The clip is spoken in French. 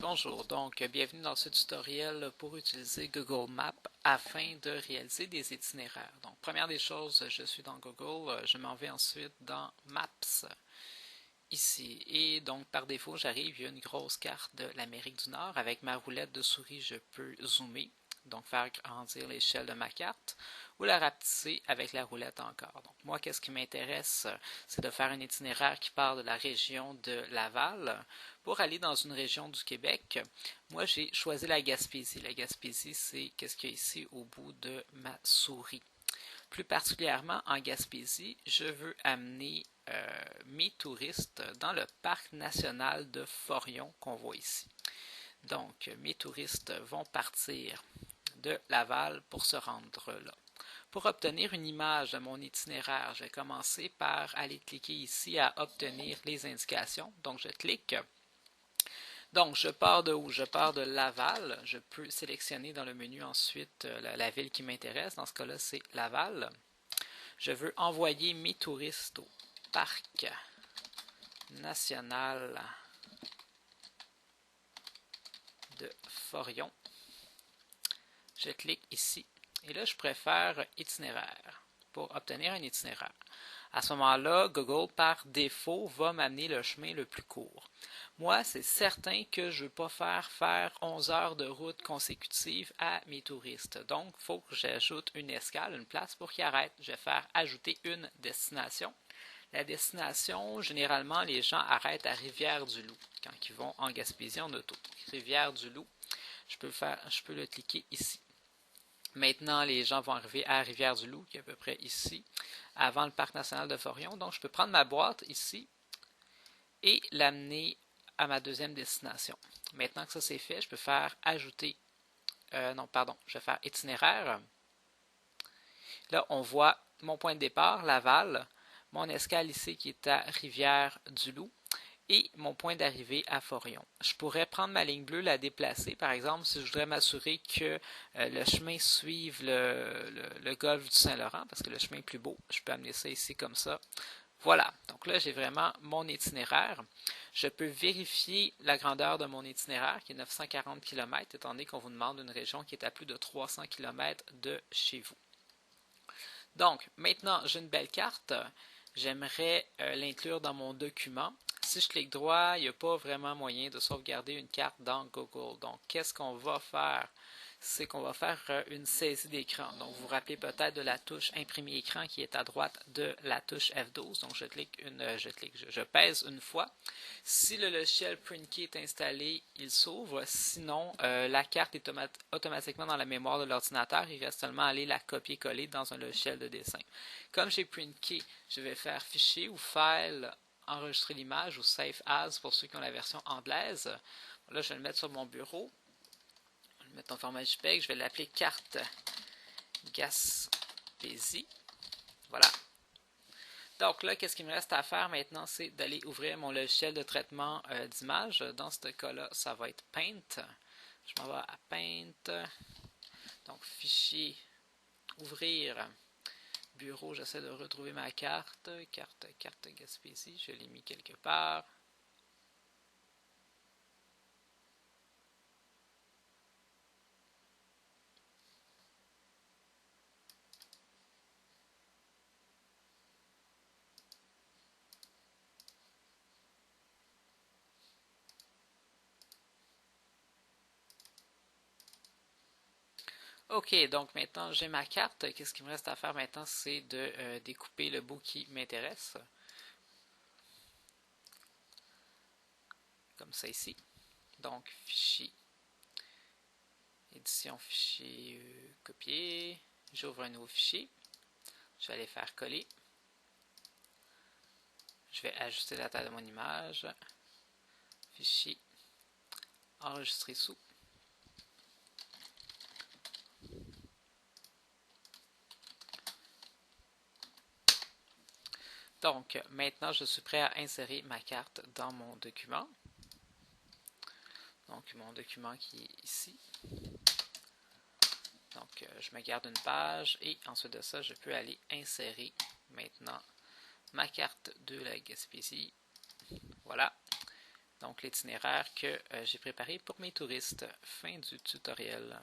Bonjour, donc bienvenue dans ce tutoriel pour utiliser Google Maps afin de réaliser des itinéraires. Donc première des choses, je suis dans Google, je m'en vais ensuite dans Maps ici et donc par défaut j'arrive, il y a une grosse carte de l'Amérique du Nord. Avec ma roulette de souris je peux zoomer, donc faire grandir l'échelle de ma carte ou la rapetisser avec la roulette encore. Donc moi qu'est-ce qui m'intéresse, c'est de faire un itinéraire qui part de la région de Laval pour aller dans une région du Québec. Moi j'ai choisi la Gaspésie. La Gaspésie c'est qu'est-ce qu'il y a ici au bout de ma souris. Plus particulièrement en Gaspésie, je veux amener mes touristes dans le parc national de Forillon qu'on voit ici. Donc, mes touristes vont partir de Laval pour se rendre là. Pour obtenir une image de mon itinéraire, je vais commencer par aller cliquer ici à obtenir les indications. Donc, je clique. Donc, je pars de où? Je pars de Laval. Je peux sélectionner dans le menu ensuite la ville qui m'intéresse. Dans ce cas-là, c'est Laval. Je veux envoyer mes touristes au parc national de Forillon. Je clique ici et là je préfère itinéraire pour obtenir un itinéraire. À ce moment-là, Google par défaut va m'amener le chemin le plus court. Moi, c'est certain que je ne veux pas faire 11 heures de route consécutive à mes touristes. Donc, il faut que j'ajoute une escale, une place pour qu'ils arrêtent. Je vais faire ajouter une destination. La destination, généralement, les gens arrêtent à Rivière-du-Loup quand ils vont en Gaspésie en auto. Rivière-du-Loup, je peux le cliquer ici. Maintenant, les gens vont arriver à Rivière-du-Loup, qui est à peu près ici, avant le parc national de Forillon. Donc, je peux prendre ma boîte ici et l'amener à ma deuxième destination. Maintenant que ça c'est fait, je peux faire ajouter, je vais faire itinéraire. Là, on voit mon point de départ, Laval, mon escale ici qui est à Rivière-du-Loup et mon point d'arrivée à Forillon. Je pourrais prendre ma ligne bleue, la déplacer. Par exemple, si je voudrais m'assurer que le chemin suive le golfe du Saint-Laurent, parce que le chemin est plus beau, je peux amener ça ici comme ça. Voilà, donc là j'ai vraiment mon itinéraire. Je peux vérifier la grandeur de mon itinéraire qui est 940 km, étant donné qu'on vous demande une région qui est à plus de 300 km de chez vous. Donc, maintenant, j'ai une belle carte. J'aimerais l'inclure dans mon document. Si je clique droit, il n'y a pas vraiment moyen de sauvegarder une carte dans Google. Donc, qu'est-ce qu'on va faire? C'est qu'on va faire une saisie d'écran. Donc, vous vous rappelez peut-être de la touche imprimer écran qui est à droite de la touche F12. Donc, je pèse une fois. Si le logiciel PrintKey est installé, il s'ouvre. Sinon, la carte est automatiquement dans la mémoire de l'ordinateur. Il reste seulement à aller la copier-coller dans un logiciel de dessin. Comme j'ai PrintKey, je vais faire fichier ou file, enregistrer l'image ou save as pour ceux qui ont la version anglaise. Là, je vais le mettre sur mon bureau. Je vais le mettre en format JPEG. Je vais l'appeler carte Gaspésie. Voilà. Donc là, qu'est-ce qu'il me reste à faire maintenant, c'est d'aller ouvrir mon logiciel de traitement d'images. Dans ce cas-là, ça va être Paint. Je m'en vais à Paint. Donc, fichier, ouvrir, bureau, j'essaie de retrouver ma carte. Carte Gaspésie, je l'ai mis quelque part. Ok, donc maintenant j'ai ma carte. Qu'est-ce qu'il me reste à faire maintenant, c'est de découper le bout qui m'intéresse. Comme ça ici. Donc, fichier, édition, fichier, copier. J'ouvre un nouveau fichier. Je vais aller faire coller. Je vais ajuster la taille de mon image. Fichier, enregistrer sous. Donc, maintenant, je suis prêt à insérer ma carte dans mon document. Donc, mon document qui est ici. Donc, je me garde une page et ensuite de ça, je peux aller insérer maintenant ma carte de la Gaspésie. Voilà. donc l'itinéraire que j'ai préparé pour mes touristes. Fin du tutoriel.